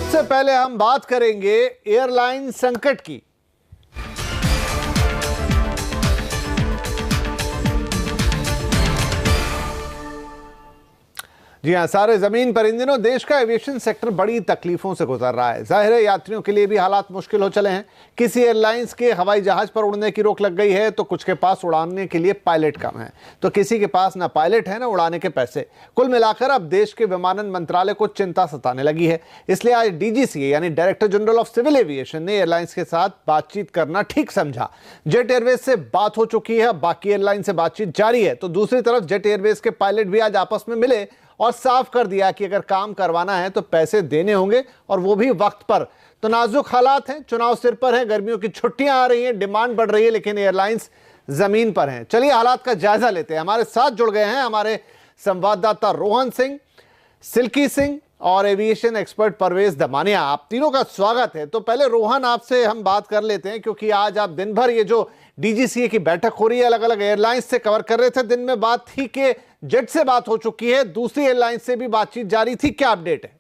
सबसे पहले हम बात करेंगे एयरलाइन संकट की। जी हां, सारे जमीन पर इन दिनों देश का एविएशन सेक्टर बड़ी तकलीफों से गुजर रहा है। जाहिर है यात्रियों के लिए भी हालात मुश्किल हो चले हैं। किसी एयरलाइंस के हवाई जहाज पर उड़ने की रोक लग गई है तो कुछ के पास उड़ाने के लिए पायलट कम है, तो किसी के पास ना पायलट है ना उड़ाने के पैसे। कुल मिलाकर अब देश के विमानन मंत्रालय को चिंता सताने लगी है। इसलिए आज डीजीसीए यानी director general of civil aviation ने एयरलाइंस के साथ बातचीत करना ठीक समझा। जेट एयरवेज से बात हो चुकी है, बाकी एयरलाइन से बातचीत जारी है। तो दूसरी तरफ जेट एयरवेज के पायलट भी आज आपस में मिले और साफ कर दिया कि अगर काम करवाना है तो पैसे देने होंगे और वो भी वक्त पर। तो नाजुक हालात हैं, चुनाव सिर पर है, गर्मियों की छुट्टियां आ रही हैं, डिमांड बढ़ रही है, लेकिन एयरलाइंस जमीन पर हैं। चलिए हालात का जायजा लेते हैं। हमारे साथ जुड़ गए हैं हमारे संवाददाता रोहन सिंह, सिल्की सिंह और एविएशन एक्सपर्ट परवेज दमानिया। आप तीनों का स्वागत है। तो पहले रोहन आपसे हम बात कर लेते हैं, क्योंकि आज आप दिन भर ये जो डीजीसीए की बैठक हो रही है अलग अलग एयरलाइंस से कवर कर रहे थे। दिन में बात थी कि जेट से बात हो चुकी है, दूसरी एयरलाइन से भी बातचीत जारी थी, क्या अपडेट है?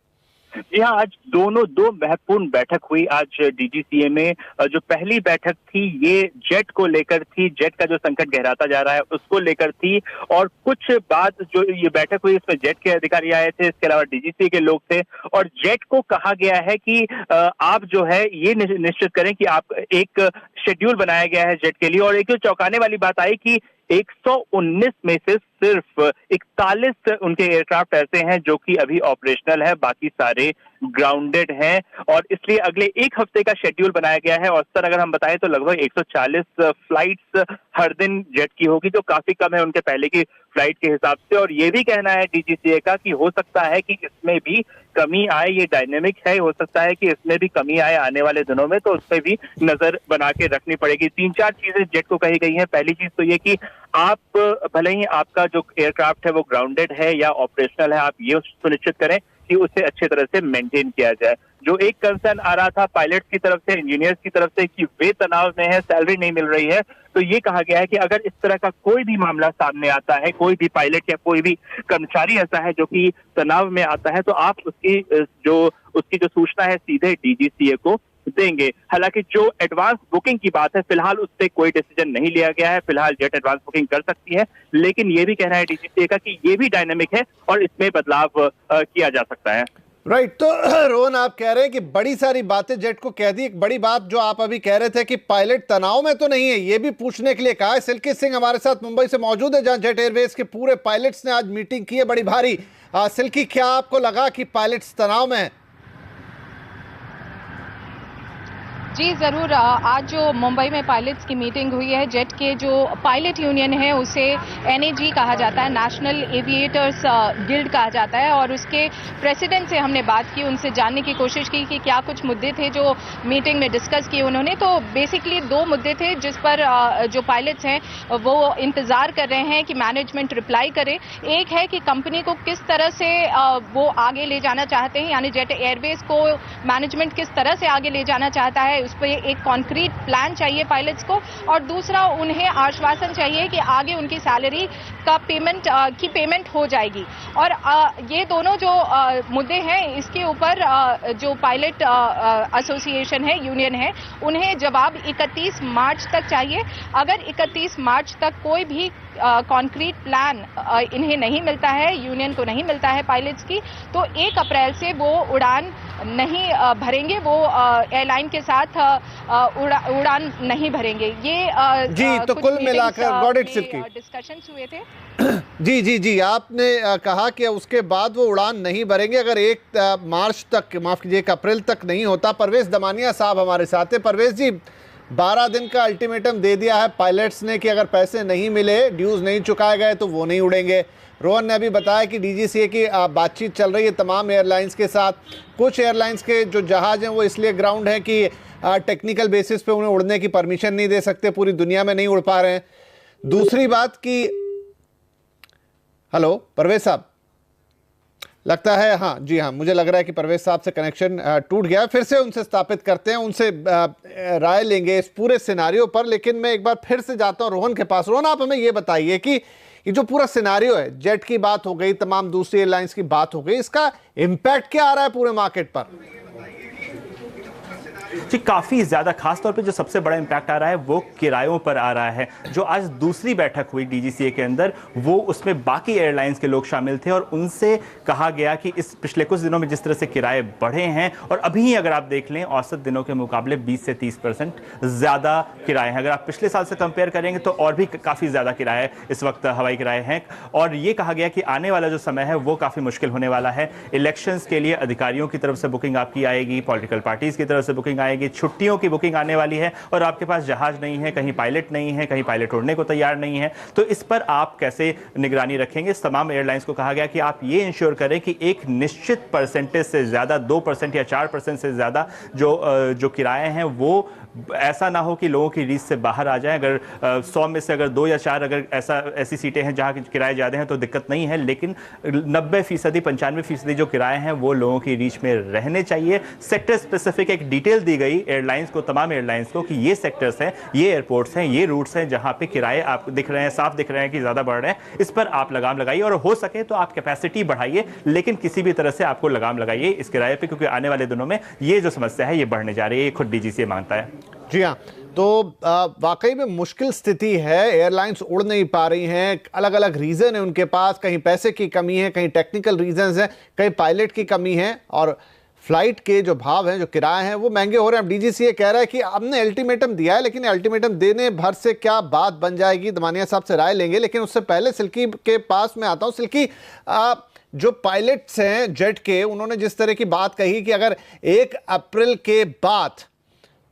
जी हाँ, आज दो महत्वपूर्ण बैठक हुई। आज डीजीसीए में जो पहली बैठक थी ये जेट को लेकर थी, जेट का जो संकट गहराता जा रहा है उसको लेकर थी। और कुछ बात जो ये बैठक हुई इसमें जेट के अधिकारी आए थे, इसके अलावा डीजीसीए के लोग थे। और जेट को कहा गया है कि आप जो है ये निश्चित करें कि आप एक शेड्यूल बनाया गया है जेट के लिए। और एक जो चौंकाने वाली बात आई कि 119 में से सिर्फ 41 उनके एयरक्राफ्ट ऐसे हैं जो कि अभी ऑपरेशनल है, बाकी सारे ग्राउंडेड हैं। और इसलिए अगले एक हफ्ते का शेड्यूल बनाया गया है। और सर अगर हम बताएं तो लगभग 140 फ्लाइट्स हर दिन जेट की होगी, जो काफी कम है उनके पहले की फ्लाइट के हिसाब से। और ये भी कहना है डीजीसीए का कि हो सकता है कि इसमें भी कमी आए, ये डायनेमिक है, हो सकता है कि इसमें भी कमी आए आने वाले दिनों में, तो उस पर भी नजर बना के रखनी पड़ेगी। 3-4 चीजें जेट को कही गई हैं। पहली चीज तो ये कि आप भले ही आपका जो एयरक्राफ्ट है वो ग्राउंडेड है या ऑपरेशनल है, आप ये सुनिश्चित करें कि उसे अच्छे तरह से मेंटेन किया जाए। जो एक कंसर्न आ रहा था पायलट की तरफ से, इंजीनियर्स की तरफ से कि वे तनाव में है, सैलरी नहीं मिल रही है, तो ये कहा गया है कि अगर इस तरह का कोई भी मामला सामने आता है, कोई भी पायलट या कोई भी कर्मचारी ऐसा है जो कि तनाव में आता है, तो आप उसकी जो सूचना है सीधे डीजीसीए को देंगे। हालांकि जो एडवांस बुकिंग की बात है फिलहाल उस पर कोई डिसीजन नहीं लिया गया है। फिलहाल जेट एडवांस बुकिंग कर सकती है, लेकिन ये भी कहना है डीजीसीए का कि ये भी डायनामिक है और इसमें बदलाव किया जा सकता है। राइट। तो रोहन आप कह रहे हैं कि बड़ी सारी बातें जेट को कह दी। एक बड़ी बात जो आप अभी कह रहे थे कि पायलट तनाव में तो नहीं है, ये भी पूछने के लिए कहा है। सिल्की सिंह हमारे साथ मुंबई से मौजूद है, जहां जेट एयरवेज के पूरे पायलट्स ने आज मीटिंग की है बड़ी भारी। सिल्की, क्या आपको लगा कि पायलट्स तनाव में है? जी ज़रूर। आज जो मुंबई में पायलट्स की मीटिंग हुई है, जेट के जो पायलट यूनियन है उसे एनएजी कहा जाता है, नेशनल एविएटर्स गिल्ड कहा जाता है। और उसके प्रेसिडेंट से हमने बात की, उनसे जानने की कोशिश की कि क्या कुछ मुद्दे थे जो मीटिंग में डिस्कस किए उन्होंने। तो बेसिकली 2 मुद्दे थे जिस पर जो पायलट्स हैं वो इंतज़ार कर रहे हैं कि मैनेजमेंट रिप्लाई करे। एक है कि कंपनी को किस तरह से वो आगे ले जाना चाहते हैं, यानी जेट एयरवेज को मैनेजमेंट किस तरह से आगे ले जाना चाहता है, उस पर एक कॉन्क्रीट प्लान चाहिए पायलट्स को। और दूसरा, उन्हें आश्वासन चाहिए कि आगे उनकी सैलरी का पेमेंट हो जाएगी। और ये दोनों जो मुद्दे हैं इसके ऊपर जो पायलट एसोसिएशन है, यूनियन है, उन्हें जवाब 31 मार्च तक चाहिए। अगर 31 मार्च तक कोई भी कॉन्क्रीट प्लान इन्हें नहीं मिलता है, यूनियन को नहीं मिलता है पायलट्स की, तो 1 अप्रैल से वो उड़ान नहीं भरेंगे, वो एयरलाइन के साथ उड़ान नहीं भरेंगे। ये जी, तो कुल मिलाकर गॉट इट सिल्की, डिस्कशंस हुए थे। जी, आपने कहा कि उसके बाद वो उड़ान नहीं भरेंगे अगर 1 मार्च तक, माफ कीजिए 1 अप्रैल तक नहीं होता। परवेज दमानिया साहब हमारे साथ है। परवेज जी, 12 दिन का अल्टीमेटम दे दिया है पायलट्स ने कि अगर पैसे नहीं मिले, ड्यूज नहीं चुकाए गए तो वो नहीं उड़ेंगे। रोहन ने अभी बताया कि डीजीसीए की बातचीत चल रही है तमाम एयरलाइंस के साथ। कुछ एयरलाइंस के जो जहाज हैं वो इसलिए ग्राउंड है कि टेक्निकल बेसिस पे उन्हें उड़ने की परमिशन नहीं दे सकते, पूरी दुनिया में नहीं उड़ पा रहे हैं। दूसरी बात कि हेलो परवेज साहब, लगता है हाँ जी हाँ, मुझे लग रहा है कि परवेज साहब से कनेक्शन टूट गया। फिर से उनसे स्थापित करते हैं, उनसे राय लेंगे इस पूरे सिनारियो पर। लेकिन मैं एक बार फिर से जाता हूं रोहन के पास। रोहन, आप हमें ये बताइए कि ये जो पूरा सिनारियो है, जेट की बात हो गई, तमाम दूसरी एयरलाइंस की बात हो गई, इसका इंपैक्ट क्या आ रहा है पूरे मार्केट पर? जी काफ़ी ज़्यादा, खासतौर पे जो सबसे बड़ा इम्पैक्ट आ रहा है वो किरायों पर आ रहा है। जो आज दूसरी बैठक हुई डीजीसीए के अंदर, वो उसमें बाकी एयरलाइंस के लोग शामिल थे और उनसे कहा गया कि इस पिछले कुछ दिनों में जिस तरह से किराए बढ़े हैं, और अभी ही अगर आप देख लें औसत दिनों के मुकाबले 20 से 30% ज़्यादा किराए हैं। अगर आप पिछले साल से कंपेयर करेंगे तो और भी काफ़ी ज़्यादा किराए इस वक्त हवाई किराए हैं। और ये कहा गया कि आने वाला जो समय है वो काफ़ी मुश्किल होने वाला है। इलेक्शंस के लिए अधिकारियों की तरफ से बुकिंग आपकी आएगी, पॉलिटिकल पार्टीज की तरफ से बुकिंग आएगी, छुट्टियों की बुकिंग आने वाली है, और आपके पास जहाज नहीं है, कहीं पायलट नहीं है, कहीं पायलट उड़ने को तैयार नहीं है। तो इस पर आप कैसे निगरानी रखेंगे? इस तमाम एयरलाइंस को कहा गया कि आप ये इंश्योर करें कि एक निश्चित परसेंटेज से ज़्यादा, 2% या 4% से ज़्यादा जो किराए हैं वो ऐसा ना हो कि लोगों की रीच से बाहर आ जाए। अगर 100 में से अगर 2 या 4 अगर ऐसी सीटें हैं जहां किराए ज़्यादा हैं तो दिक्कत नहीं है, लेकिन 90%, 95% जो किराए हैं वो लोगों की रीच में रहने चाहिए। सेक्टर स्पेसिफिक एक डिटेल दी गई एयरलाइंस को, तमाम एयरलाइंस को, कि ये सेक्टर्स हैं, ये एयरपोर्ट्स हैं, ये रूट्स हैं जहां पे किराए आप दिख रहे हैं, साफ दिख रहे हैं कि ज़्यादा बढ़ रहे हैं। इस पर आप लगाम लगाइए, और हो सके तो आप कैपेसिटी बढ़ाइए, लेकिन किसी भी तरह से आपको लगाम लगाइए इस किराए पर, क्योंकि आने वाले दिनों में ये जो समस्या है ये बढ़ने जा रही है, ये खुद डीजीसीए मानता है। जी हाँ, तो वाकई में मुश्किल स्थिति है। एयरलाइंस उड़ नहीं पा रही हैं, अलग अलग रीज़न है उनके पास, कहीं पैसे की कमी है, कहीं टेक्निकल रीजंस हैं, कहीं पायलट की कमी है, और फ्लाइट के जो भाव हैं, जो किराए हैं, वो महंगे हो रहे हैं। अब डीजीसीए कह रहा है कि हमने अल्टीमेटम दिया है, लेकिन अल्टीमेटम देने भर से क्या बात बन जाएगी, दमानिया साहब से राय लेंगे। लेकिन उससे पहले सिल्की के पास में आता हूँ। सिल्की, जो पायलट्स हैं जेट के, उन्होंने जिस तरह की बात कही कि अगर 1 अप्रैल के बाद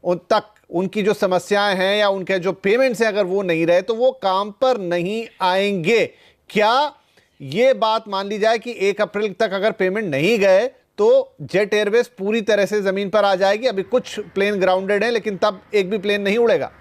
उन तक उनकी जो समस्याएं हैं या उनके जो पेमेंट्स हैं, अगर वो नहीं रहे तो वो काम पर नहीं आएंगे। क्या ये बात मान ली जाए कि 1 अप्रैल तक अगर पेमेंट नहीं गए तो जेट एयरवेज पूरी तरह से जमीन पर आ जाएगी? अभी कुछ प्लेन ग्राउंडेड हैं, लेकिन तब एक भी प्लेन नहीं उड़ेगा।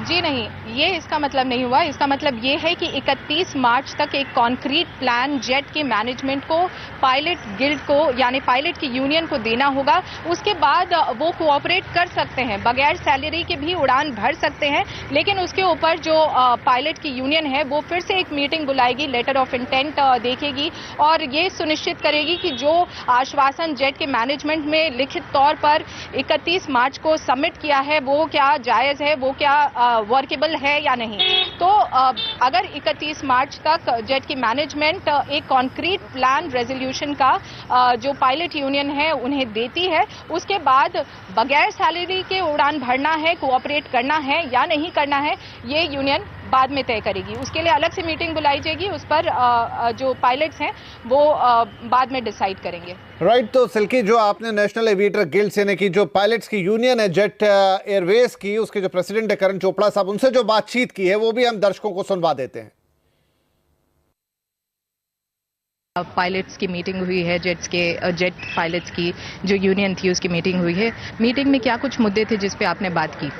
जी नहीं, ये इसका मतलब नहीं हुआ। इसका मतलब ये है कि 31 मार्च तक एक कॉन्क्रीट प्लान जेट के मैनेजमेंट को, पायलट गिल्ड को, यानी पायलट की यूनियन को देना होगा। उसके बाद वो कोऑपरेट कर सकते हैं, बगैर सैलरी के भी उड़ान भर सकते हैं। लेकिन उसके ऊपर जो पायलट की यूनियन है वो फिर से एक मीटिंग बुलाएगी, लेटर ऑफ इंटेंट देखेगी और ये सुनिश्चित करेगी कि जो आश्वासन जेट के मैनेजमेंट में लिखित तौर पर 31 मार्च को सबमिट किया है वो क्या जायज़ है, वो क्या वर्केबल है या नहीं। तो अगर 31 मार्च तक जेट की मैनेजमेंट एक कॉन्क्रीट प्लान रेजोल्यूशन का जो पायलट यूनियन है उन्हें देती है, उसके बाद बगैर सैलरी के उड़ान भरना है, कोऑपरेट करना है या नहीं करना है, ये यूनियन बाद में तय करेगी। उसके लिए अलग से मीटिंग बुलाई जाएगी, उस पर जो पायलट्स हैं वो बाद में डिसाइड करेंगे। राइट, तो सिल्की, जो आपने नेशनल एविएटर गिल्ड यानी कि जो पायलट्स की यूनियन है जेट एयरवेज की, उसके जो प्रेसिडेंट है करण चोपड़ा साहब, उनसे जो बातचीत की है वो भी हम दर्शकों को सुनवा देते हैं। पायलट्स की मीटिंग हुई है, जेट पायलट्स की जो यूनियन थी उसकी मीटिंग हुई है। मीटिंग में क्या कुछ मुद्दे थे जिस पे आपने बात की?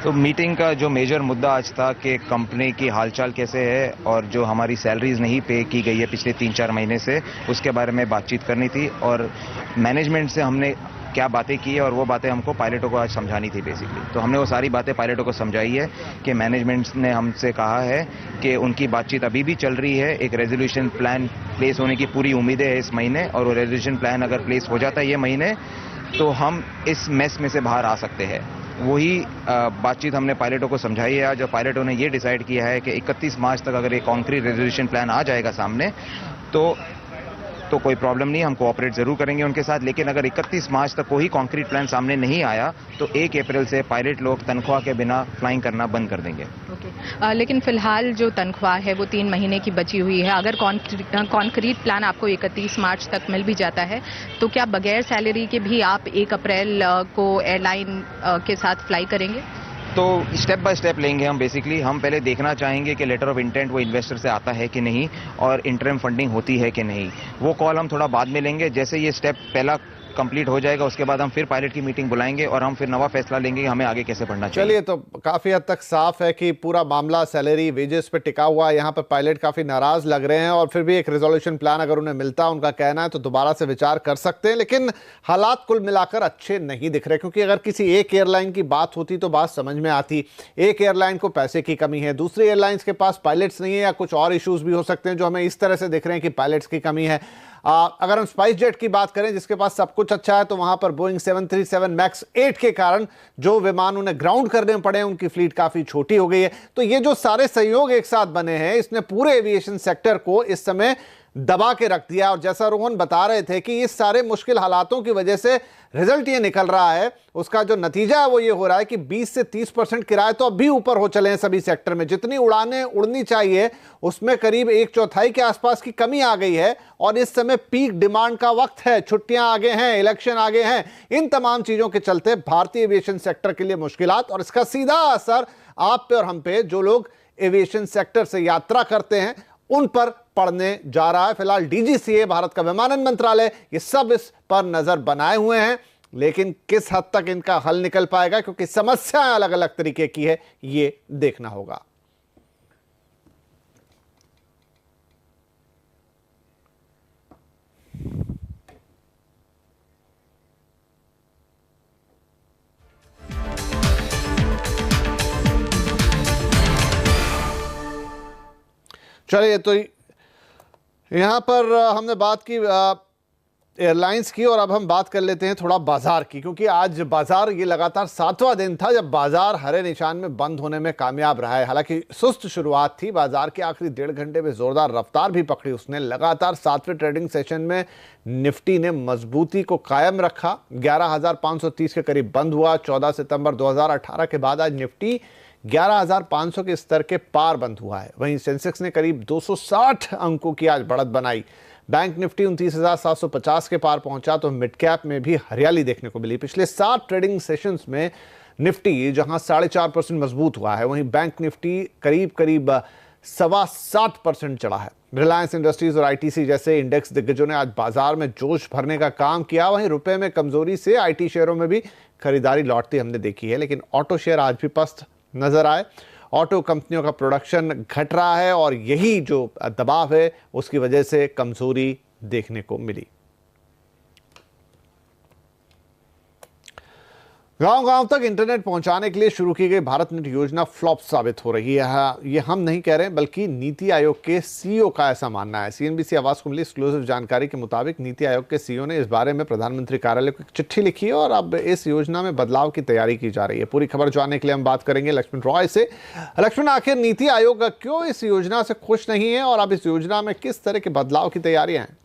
तो मीटिंग का जो मेजर मुद्दा आज था कि कंपनी की हालचाल कैसे है और जो हमारी सैलरीज नहीं पे की गई है पिछले 3-4 महीने से, उसके बारे में बातचीत करनी थी। और मैनेजमेंट से हमने क्या बातें की है और वो बातें हमको पायलटों को आज समझानी थी बेसिकली। तो हमने वो सारी बातें पायलटों को समझाई है कि मैनेजमेंट ने हमसे कहा है कि उनकी बातचीत अभी भी चल रही है। एक रेजोल्यूशन प्लान प्लेस होने की पूरी उम्मीदें है इस महीने, और वो रेजोल्यूशन प्लान अगर प्लेस हो जाता है ये महीने तो हम इस मेस में से बाहर आ सकते हैं। वही बातचीत हमने पायलटों को समझाई है आज, और पायलटों ने ये डिसाइड किया है कि 31 मार्च तक अगर एक कॉन्क्रीट रेजोल्यूशन प्लान आ जाएगा सामने तो कोई प्रॉब्लम नहीं, हम कोऑपरेट जरूर करेंगे उनके साथ। लेकिन अगर 31 मार्च तक कोई कॉन्क्रीट प्लान सामने नहीं आया तो 1 अप्रैल से पायलट लोग तनख्वाह के बिना फ्लाइंग करना बंद कर देंगे। लेकिन फिलहाल जो तनख्वाह है वो 3 महीने की बची हुई है। अगर कॉन्क्रीट प्लान आपको 31 मार्च तक मिल भी जाता है तो क्या बगैर सैलरी के भी आप 1 अप्रैल को एयरलाइन के साथ फ्लाई करेंगे? तो स्टेप बाय स्टेप लेंगे हम। बेसिकली हम पहले देखना चाहेंगे कि लेटर ऑफ इंटेंट वो इन्वेस्टर से आता है कि नहीं और इंटरिम फंडिंग होती है कि नहीं। वो कॉल हम थोड़ा बाद में लेंगे। जैसे ये स्टेप पहला कंप्लीट हो जाएगा उसके बाद हम फिर पायलट की मीटिंग बुलाएंगे और हम फिर नवा फैसला लेंगे कि हमें आगे कैसे बढ़ना चाहिए। चलिए, तो काफी हद तक साफ है कि पूरा मामला सैलरी वेजेस पे टिका हुआ है। यहाँ पर पायलट काफी नाराज लग रहे हैं और फिर भी एक रेजोल्यूशन प्लान अगर उन्हें मिलता है, उनका कहना है, तो दोबारा से विचार कर सकते हैं। लेकिन हालात कुल मिलाकर अच्छे नहीं दिख रहे, क्योंकि अगर किसी एक एयरलाइन की बात होती तो बात समझ में आती। एक एयरलाइन को पैसे की कमी है, दूसरी एयरलाइंस के पास पायलट्स नहीं है, या कुछ और इश्यूज भी हो सकते हैं जो हमें इस तरह से दिख रहे हैं कि पायलट्स की कमी है। अगर हम स्पाइस जेट की बात करें जिसके पास सब कुछ अच्छा है, तो वहां पर बोइंग 737 मैक्स 8 के कारण जो विमान उन्हें ग्राउंड करने पड़े, उनकी फ्लीट काफी छोटी हो गई है। तो ये जो सारे सहयोग एक साथ बने हैं, इसने पूरे एविएशन सेक्टर को इस समय दबा के रख दिया। और जैसा रोहन बता रहे थे कि इस सारे मुश्किल हालातों की वजह से रिजल्ट ये निकल रहा है, उसका जो नतीजा है वो ये हो रहा है कि 20 से 30% किराए तो अब भी ऊपर हो चले हैं सभी सेक्टर में। जितनी उड़ानें उड़नी चाहिए उसमें करीब 1/4 के आसपास की कमी आ गई है। और इस समय पीक डिमांड का वक्त है, छुट्टियां आगे हैं, इलेक्शन आगे हैं। इन तमाम चीजों के चलते भारतीय एविएशन सेक्टर के लिए मुश्किलात, और इसका सीधा असर आप पे और हम पे, जो लोग एविएशन सेक्टर से यात्रा करते हैं, उन पर पड़ने जा रहा है। फिलहाल डीजीसीए, भारत का विमानन मंत्रालय, ये सब इस पर नजर बनाए हुए हैं, लेकिन किस हद तक इनका हल निकल पाएगा, क्योंकि समस्याएं अलग अलग तरीके की है, ये देखना होगा। चलिए, तो यहां पर हमने बात की एयरलाइंस की, और अब हम बात कर लेते हैं थोड़ा बाजार की, क्योंकि आज बाजार ये लगातार 7वां दिन था जब बाजार हरे निशान में बंद होने में कामयाब रहा है। हालांकि सुस्त शुरुआत थी, बाजार के आखिरी 1.5 घंटे में जोरदार रफ्तार भी पकड़ी उसने। लगातार 7वें ट्रेडिंग सेशन में निफ्टी ने मजबूती को कायम रखा, 11,530 के करीब बंद हुआ। 14 सितंबर 2018 के बाद आज निफ्टी 11,500 के स्तर के पार बंद हुआ है। वहीं सेंसेक्स ने करीब 260 अंकों की आज बढ़त बनाई। बैंक निफ्टी 29,750 के पार पहुंचा, तो मिड कैप में भी हरियाली देखने को मिली। पिछले 7 ट्रेडिंग सेशंस में निफ्टी जहां 4.5% मजबूत हुआ है, वहीं बैंक निफ्टी करीब 7.25% चढ़ा है। रिलायंस इंडस्ट्रीज और आईटीसी जैसे इंडेक्स दिग्गजों ने आज बाजार में जोश भरने का काम किया। वहीं रुपए में कमजोरी से आईटी शेयरों में भी खरीदारी लौटती हमने देखी है, लेकिन ऑटो शेयर आज भी पस्त नजर आए। ऑटो कंपनियों का प्रोडक्शन घट रहा है, और यही जो दबाव है उसकी वजह से कमजोरी देखने को मिली। गांव-गांव तक इंटरनेट पहुंचाने के लिए शुरू की गई भारत नेट योजना फ्लॉप साबित हो रही है। ये हम नहीं कह रहे, बल्कि नीति आयोग के सीईओ का ऐसा मानना है। सीएनबीसी आवाज को मिली एक्सक्लूसिव जानकारी के मुताबिक नीति आयोग के सीईओ ने इस बारे में प्रधानमंत्री कार्यालय को एक चिट्ठी लिखी है, और अब इस योजना में बदलाव की तैयारी की जा रही है। पूरी खबर जानने के लिए हम बात करेंगे लक्ष्मण रॉय से। लक्ष्मण, आखिर नीति आयोग क्यों इस योजना से खुश नहीं है, और अब इस योजना में किस तरह के बदलाव की तैयारियां हैं?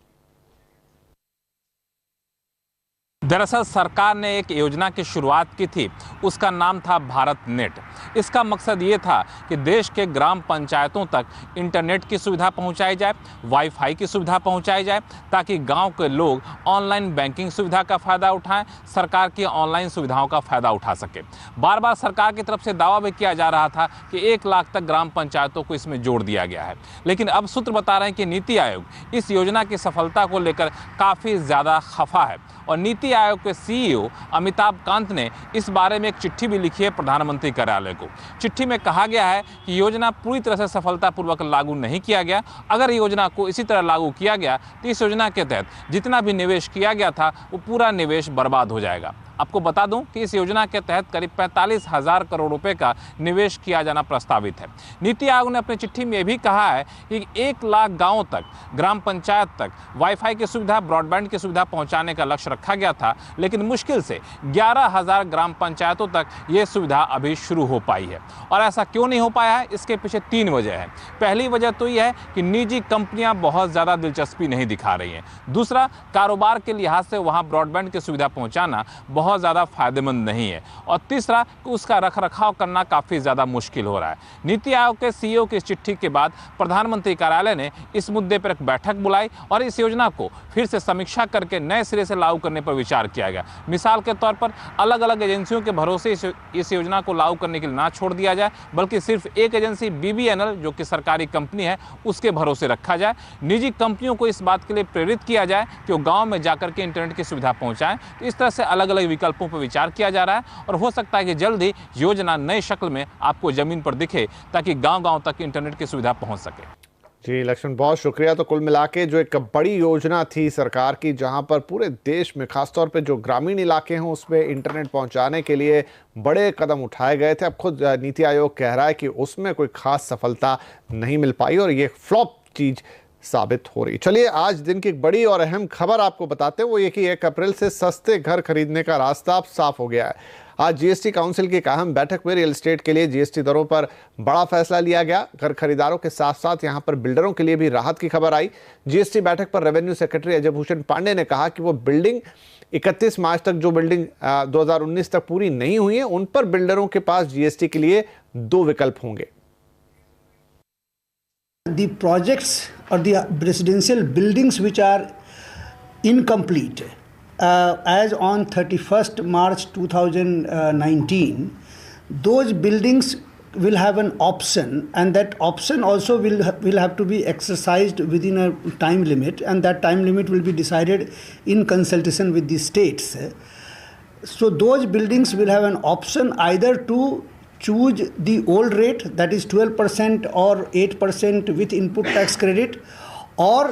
दरअसल सरकार ने एक योजना की शुरुआत की थी, उसका नाम था भारत नेट। इसका मकसद ये था कि देश के ग्राम पंचायतों तक इंटरनेट की सुविधा पहुंचाई जाए, वाईफाई की सुविधा पहुंचाई जाए, ताकि गांव के लोग ऑनलाइन बैंकिंग सुविधा का फ़ायदा उठाएं, सरकार की ऑनलाइन सुविधाओं का फ़ायदा उठा सके। बार बार सरकार की तरफ से दावा भी किया जा रहा था कि 1 लाख तक ग्राम पंचायतों को इसमें जोड़ दिया गया है, लेकिन अब सूत्र बता रहे हैं कि नीति आयोग इस योजना की सफलता को लेकर काफ़ी ज़्यादा खफा है। और नीति आयोग के सीईओ अमिताभ कांत ने इस बारे में एक चिट्ठी भी लिखी है प्रधानमंत्री कार्यालय को। चिट्ठी में कहा गया है कि योजना पूरी तरह से सफलतापूर्वक लागू नहीं किया गया। अगर योजना को इसी तरह लागू किया गया तो इस योजना के तहत जितना भी निवेश किया गया था वो पूरा निवेश बर्बाद हो जाएगा। आपको बता दूं कि इस योजना के तहत करीब 45,000 करोड़ रुपए का निवेश किया जाना प्रस्तावित है। नीति आयोग ने अपनी चिट्ठी में भी कहा है कि 1 लाख गांवों तक, ग्राम पंचायत तक वाईफाई की सुविधा, ब्रॉडबैंड की सुविधा पहुंचाने का लक्ष्य रखा गया था, लेकिन मुश्किल से 11,000 ग्राम पंचायतों तक ये सुविधा अभी शुरू हो पाई है। और ऐसा क्यों नहीं हो पाया है, इसके पीछे 3 वजह है। पहली वजह तो यह है कि निजी कंपनियां बहुत ज़्यादा दिलचस्पी नहीं दिखा रही हैं। दूसरा, कारोबार के लिहाज से वहाँ ब्रॉडबैंड की सुविधा पहुँचाना बहुत ज़्यादा फायदेमंद नहीं है। और तीसरा, उसका रखरखाव करना काफ़ी ज़्यादा मुश्किल हो रहा है। नीति आयोग के सीईओ की चिट्ठी के बाद प्रधानमंत्री कार्यालय ने इस मुद्दे पर एक बैठक बुलाई और इस योजना को फिर से समीक्षा करके नए सिरे से लागू करने पर विचार किया गया। मिसाल के तौर पर अलग अलग एजेंसियों के भरोसे इस योजना को लागू करने के लिए ना छोड़ दिया जाए, बल्कि सिर्फ एक एजेंसी BBNL जो कि सरकारी कंपनी है उसके भरोसे रखा जाए। निजी कंपनियों को इस बात के लिए प्रेरित किया जाए कि वो गाँव में जाकर के इंटरनेट की सुविधा पहुँचाएँ। तो इस तरह से अलग अलग विकल्पों विचार किया जा रहा है, और हो सकता है कि जल्द ही योजना नई शक्ल में आपको जमीन पर दिखे, ताकि गांव-गांव तक इंटरनेट की सुविधा पहुंच सके। जी लक्ष्मण, बहुत शुक्रिया। तो कुल मिला के जो एक बड़ी योजना थी सरकार की, जहां पर पूरे देश में खासतौर पे जो ग्रामीण इलाके हैं उसमें इंटरनेट पहुंचाने के लिए बड़े कदम उठाए गए थे, अब खुद नीति आयोग कह रहा है कि उसमें कोई खास सफलता नहीं मिल पाई और ये फ्लॉप चीज साबित हो रही। चलिए आज दिन की एक बड़ी और अहम खबर आपको बताते हैं, वो ये कि 1 अप्रैल से सस्ते घर खरीदने का रास्ता अब साफ हो गया है। आज जीएसटी काउंसिल की एक अहम बैठक में रियल एस्टेट के लिए जीएसटी दरों पर बड़ा फैसला लिया गया। घर खरीदारों के साथ साथ यहां पर बिल्डरों के लिए भी राहत की खबर आई। जीएसटी बैठक पर रेवेन्यू सेक्रेटरी अजय भूषण पांडे ने कहा कि वो बिल्डिंग 31 मार्च तक जो बिल्डिंग 2019 तक पूरी नहीं हुई है, उन पर बिल्डरों के पास जीएसटी के लिए 2 विकल्प होंगे। The projects or the residential buildings which are incomplete as on 31st March 2019, those buildings will have an option, and that option also will have to be exercised within a time limit, and that time limit will be decided in consultation with the states. So those buildings will have an option either to choose the old rate, that is 12% or 8% with input tax credit, or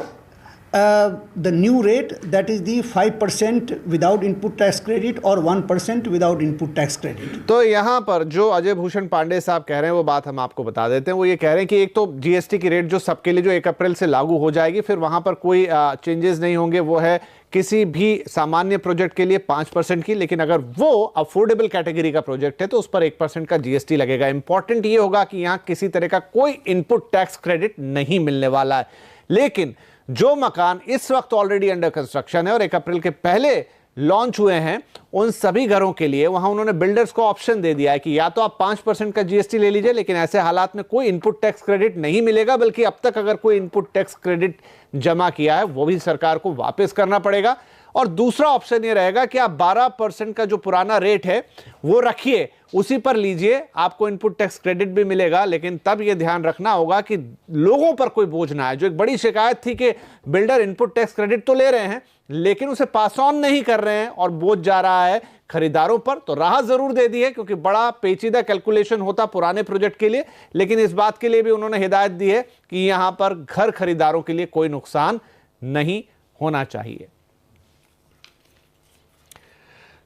the new rate, that is the 5% without input tax credit or 1% without input tax credit. तो यहाँ पर जो अजय भूषण पांडे साहब कह रहे हैं वो बात हम आपको बता देते हैं। वो ये कह रहे हैं कि एक तो जीएसटी की रेट जो सबके लिए जो 1 अप्रैल से लागू हो जाएगी, फिर वहां पर कोई चेंजेस नहीं होंगे। वो है किसी भी सामान्य प्रोजेक्ट के लिए 5% की, लेकिन अगर वो अफोर्डेबल कैटेगरी का प्रोजेक्ट है तो उस पर 1% का जीएसटी लगेगा। इंपॉर्टेंट ये होगा कि यहां किसी तरह का कोई इनपुट टैक्स क्रेडिट नहीं मिलने वाला है। लेकिन जो मकान इस वक्त ऑलरेडी अंडर कंस्ट्रक्शन है और 1 अप्रैल के पहले लॉन्च हुए हैं, उन सभी घरों के लिए वहां उन्होंने बिल्डर्स को ऑप्शन दे दिया है कि या तो आप 5% का जीएसटी ले लीजिए, लेकिन ऐसे हालात में कोई इनपुट टैक्स क्रेडिट नहीं मिलेगा, बल्कि अब तक अगर कोई इनपुट टैक्स क्रेडिट जमा किया है वो भी सरकार को वापस करना पड़ेगा। और दूसरा ऑप्शन ये रहेगा कि आप 12% का जो पुराना रेट है वो रखिए, उसी पर लीजिए, आपको इनपुट टैक्स क्रेडिट भी मिलेगा। लेकिन तब यह ध्यान रखना होगा कि लोगों पर कोई बोझ ना आए। जो एक बड़ी शिकायत थी कि बिल्डर इनपुट टैक्स क्रेडिट तो ले रहे हैं लेकिन उसे पास ऑन नहीं कर रहे हैं और बोझ जा रहा है खरीदारों पर, तो राहत जरूर दे दी है, क्योंकि बड़ा पेचीदा कैलकुलेशन होता पुराने प्रोजेक्ट के लिए। लेकिन इस बात के लिए भी उन्होंने हिदायत दी है कि यहां पर घर खरीदारों के लिए कोई नुकसान नहीं होना चाहिए।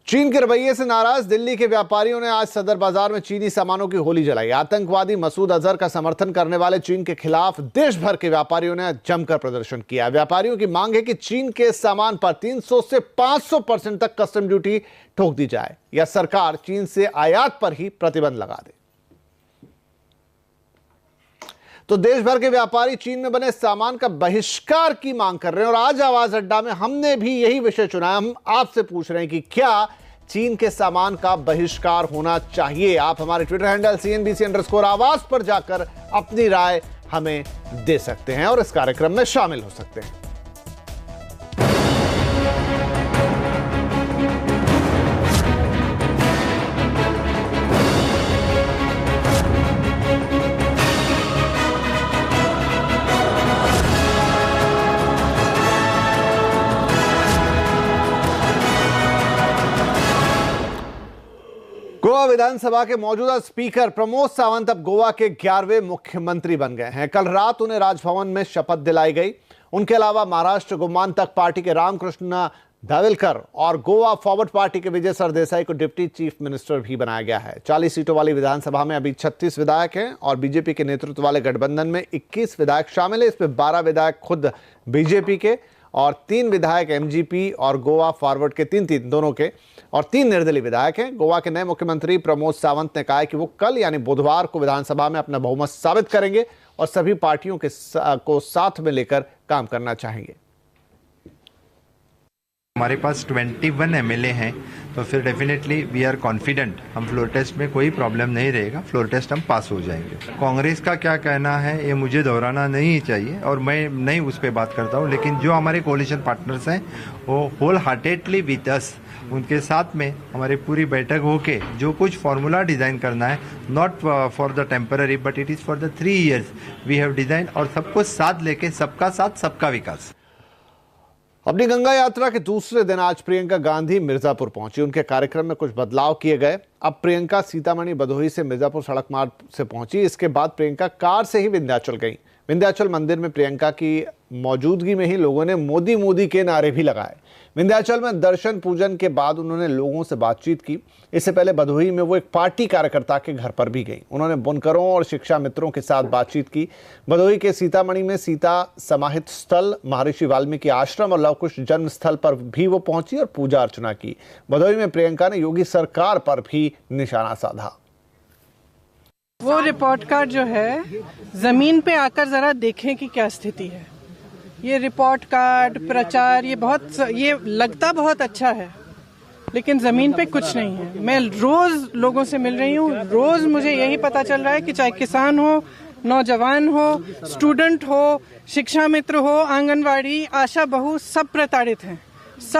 चीन के रवैये से नाराज दिल्ली के व्यापारियों ने आज सदर बाजार में चीनी सामानों की होली जलाई। आतंकवादी मसूद अजहर का समर्थन करने वाले चीन के खिलाफ देश भर के व्यापारियों ने जमकर प्रदर्शन किया। व्यापारियों की मांग है कि चीन के सामान पर 300 से 500% तक कस्टम ड्यूटी ठोक दी जाए या सरकार चीन से आयात पर ही प्रतिबंध लगा दे। तो देश भर के व्यापारी चीन में बने सामान का बहिष्कार की मांग कर रहे हैं और आज आवाज अड्डा में हमने भी यही विषय चुना है। हम आपसे पूछ रहे हैं कि क्या चीन के सामान का बहिष्कार होना चाहिए? आप हमारे ट्विटर हैंडल CNBC_आवाज पर जाकर अपनी राय हमें दे सकते हैं और इस कार्यक्रम में शामिल हो सकते हैं। गोवा विधानसभा के मौजूदा स्पीकर प्रमोद सावंत अब गोवा के 11वें मुख्यमंत्री बन गए हैं। कल रात उन्हें राजभवन में शपथ दिलाई गई। उनके अलावा महाराष्ट्र गोमांतक पार्टी के रामकृष्ण धाविलकर और गोवा फॉरवर्ड पार्टी के विजय सरदेसाई को डिप्टी चीफ मिनिस्टर भी बनाया गया है। 40 सीटों वाली विधानसभा में अभी 36 विधायक हैं और बीजेपी के नेतृत्व वाले गठबंधन में 21 विधायक शामिल है। इसमें 12 विधायक खुद बीजेपी के और 3 विधायक एमजीपी और गोवा फॉरवर्ड के 3 दोनों के और 3 निर्दलीय विधायक हैं। गोवा के नए मुख्यमंत्री प्रमोद सावंत ने कहा है कि वो कल यानी बुधवार को विधानसभा में अपना बहुमत साबित करेंगे और सभी पार्टियों को साथ में लेकर काम करना चाहेंगे। हमारे पास 21 एमएलए हैं, तो फिर डेफिनेटली वी आर कॉन्फिडेंट हम फ्लोर टेस्ट में कोई प्रॉब्लम नहीं रहेगा, फ्लोर टेस्ट हम पास हो जाएंगे। कांग्रेस का क्या कहना है ये मुझे दोहराना नहीं चाहिए और मैं नहीं उस पर बात करता हूँ, लेकिन जो हमारे कोalition पार्टनर्स हैं वो होल हार्टेडली विद अस, उनके साथ में हमारी पूरी बैठक होके जो कुछ फॉर्मूला डिजाइन करना है, not for the temporary but it is for the 3 years we have design, और सबको साथ लेके सबका साथ सबका विकास। अपनी गंगा यात्रा के दूसरे दिन आज प्रियंका गांधी मिर्जापुर पहुंची। उनके कार्यक्रम में कुछ बदलाव किए गए। अब प्रियंका सीतामढ़ी भदोही से मिर्जापुर सड़क मार्ग से पहुंची। इसके बाद प्रियंका कार से ही विंध्याचल गई। विंध्याचल मंदिर में प्रियंका की मौजूदगी में ही लोगों ने मोदी मोदी के नारे भी लगाए। विंध्याचल में दर्शन पूजन के बाद उन्होंने लोगों से बातचीत की। इससे पहले भदोही में वो एक पार्टी कार्यकर्ता के घर पर भी गई। उन्होंने बुनकरों और शिक्षा मित्रों के साथ बातचीत की। भदोही के सीतामढ़ी में सीता समाहित स्थल, महर्षि वाल्मीकि आश्रम और लवकुश जन्म स्थल पर भी वो पहुंची और पूजा अर्चना की। भदोही में प्रियंका ने योगी सरकार पर भी निशाना साधा। वो रिपोर्ट कार्ड जो है जमीन पे आकर जरा देखें कि क्या स्थिति है। ये रिपोर्ट कार्ड प्रचार ये लगता बहुत अच्छा है, लेकिन जमीन पे कुछ नहीं है। मैं रोज लोगों से मिल रही हूँ, रोज मुझे यही पता चल रहा है कि चाहे किसान हो, नौजवान हो, स्टूडेंट हो, शिक्षा मित्र हो, आंगनवाड़ी, आशा बहू, सब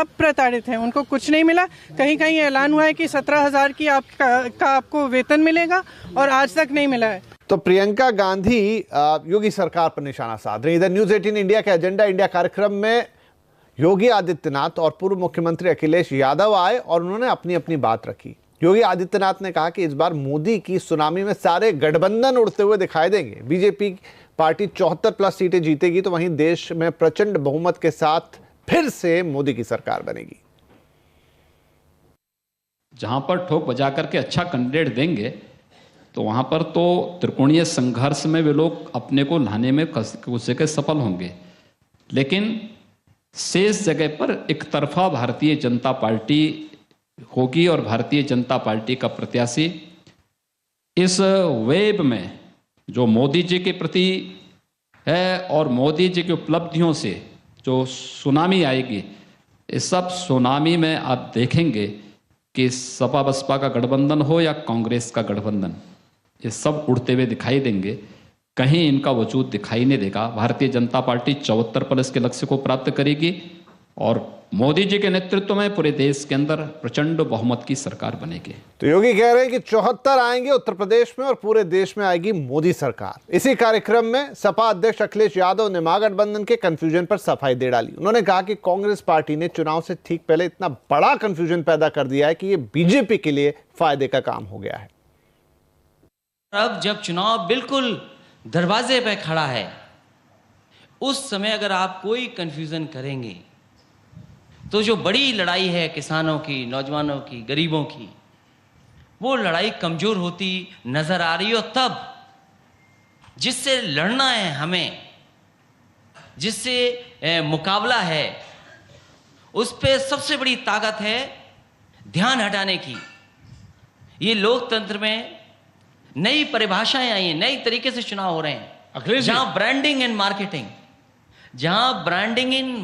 प्रताड़ित हैं। उनको कुछ नहीं मिला। कहीं कहीं ऐलान हुआ है कि 17,000 की आपको वेतन मिलेगा और आज तक नहीं मिला है। तो प्रियंका गांधी योगी सरकार पर निशाना साध रही। इधर न्यूज 18 इंडिया के एजेंडा इंडिया कार्यक्रम में योगी आदित्यनाथ और पूर्व मुख्यमंत्री अखिलेश यादव आए और उन्होंने अपनी अपनी बात रखी। योगी आदित्यनाथ ने कहा कि इस बार मोदी की सुनामी में सारे गठबंधन उड़ते हुए दिखाई देंगे। बीजेपी पार्टी 74+ सीटें जीतेगी तो वहीं देश में प्रचंड बहुमत के साथ फिर से मोदी की सरकार बनेगी। जहां पर ठोक बजा करके अच्छा कैंडिडेट देंगे तो वहां पर तो त्रिकोणीय संघर्ष में वे लोग अपने को लाने में कुछ जगह सफल होंगे, लेकिन शेष जगह पर एक तरफा भारतीय जनता पार्टी होगी और भारतीय जनता पार्टी का प्रत्याशी इस वेब में जो मोदी जी के प्रति है और मोदी जी की उपलब्धियों से जो सुनामी आएगी, इस सब सुनामी में आप देखेंगे कि सपा बसपा का गठबंधन हो या कांग्रेस का गठबंधन, ये सब उड़ते हुए दिखाई देंगे। कहीं इनका वजूद दिखाई नहीं देगा। भारतीय जनता पार्टी 74+ के लक्ष्य को प्राप्त करेगी और मोदी जी के नेतृत्व में पूरे देश के अंदर प्रचंड बहुमत की सरकार बनेगी। तो योगी कह रहे हैं कि 74 आएंगे उत्तर प्रदेश में और पूरे देश में आएगी मोदी सरकार। इसी कार्यक्रम में सपा अध्यक्ष अखिलेश यादव ने महागठबंधन के कंफ्यूजन पर सफाई दे डाली। उन्होंने कहा कि कांग्रेस पार्टी ने चुनाव से ठीक पहले इतना बड़ा कंफ्यूजन पैदा कर दिया है कि ये बीजेपी के लिए फायदे का काम हो गया है। अब जब चुनाव बिल्कुल दरवाजे पे खड़ा है, उस समय अगर आप कोई कंफ्यूजन करेंगे तो जो बड़ी लड़ाई है किसानों की, नौजवानों की, गरीबों की, वो लड़ाई कमजोर होती नजर आ रही हो। तब जिससे लड़ना है हमें, जिससे मुकाबला है, उस पे सबसे बड़ी ताकत है ध्यान हटाने की। ये लोकतंत्र में नई परिभाषाएं आई हैं, नई तरीके से चुनाव हो रहे हैं। जहां ब्रांडिंग एंड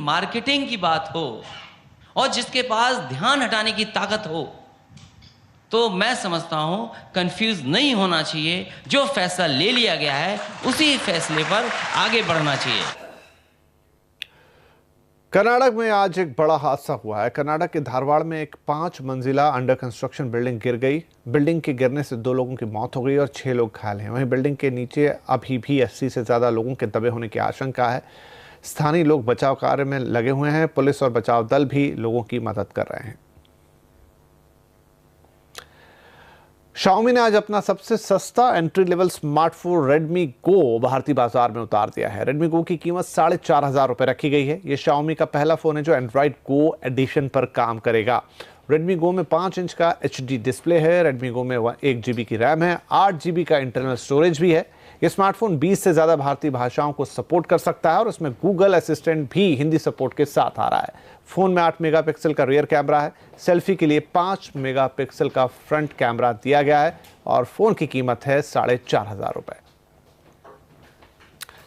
मार्केटिंग की बात हो और जिसके पास ध्यान हटाने की ताकत हो, तो मैं समझता हूं कंफ्यूज नहीं होना चाहिए। जो फैसला ले लिया गया है उसी फैसले पर आगे बढ़ना चाहिए। कर्नाटक में आज एक बड़ा हादसा हुआ है। कर्नाटक के धारवाड़ में एक 5 मंजिला अंडर कंस्ट्रक्शन बिल्डिंग गिर गई। बिल्डिंग के गिरने से 2 लोगों की मौत हो गई और 6 लोग घायल हैं। वहीं बिल्डिंग के नीचे अभी भी 80 से ज़्यादा लोगों के दबे होने की आशंका है। स्थानीय लोग बचाव कार्य में लगे हुए हैं। पुलिस और बचाव दल भी लोगों की मदद कर रहे हैं। Xiaomi ने आज अपना सबसे सस्ता entry level smartphone Redmi Go भारतीय बाजार में उतार दिया है। Redmi Go की कीमत 4,500 रुपये रखी गई है। ये Xiaomi का पहला फोन है जो Android Go एडिशन पर काम करेगा। Redmi Go में 5 इंच का HD डिस्प्ले है। Redmi Go में 1 GB की रैम है, 8 GB का इंटरनल स्टोरेज भी है। ये स्मार्टफोन 20 से ज़्यादा भारतीय भाषाओं को सपोर्ट कर सकता है और उसमें गूगल असिस्टेंट भी हिंदी सपोर्ट के साथ आ रहा है। फ़ोन में 8 मेगापिक्सल का रियर कैमरा है। सेल्फी के लिए 5 मेगापिक्सल का फ्रंट कैमरा दिया गया है और फ़ोन की कीमत है 4,500 रुपये।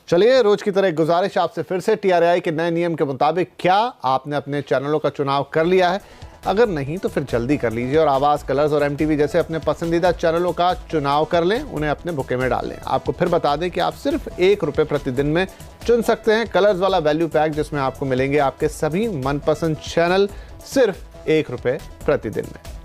चलिए, रोज की तरह एक गुजारिश आपसे फिर से, TRAI के नए नियम के मुताबिक क्या आपने अपने चैनलों का चुनाव कर लिया है? अगर नहीं तो फिर जल्दी कर लीजिए और आवाज़, कलर्स और MTV जैसे अपने पसंदीदा चैनलों का चुनाव कर लें, उन्हें अपने बुके में डाल लें। आपको फिर बता दें कि आप सिर्फ 1 रुपये प्रतिदिन में चुन सकते हैं कलर्स वाला वैल्यू पैक, जिसमें आपको मिलेंगे आपके सभी मनपसंद चैनल सिर्फ 1 रुपये प्रतिदिन में।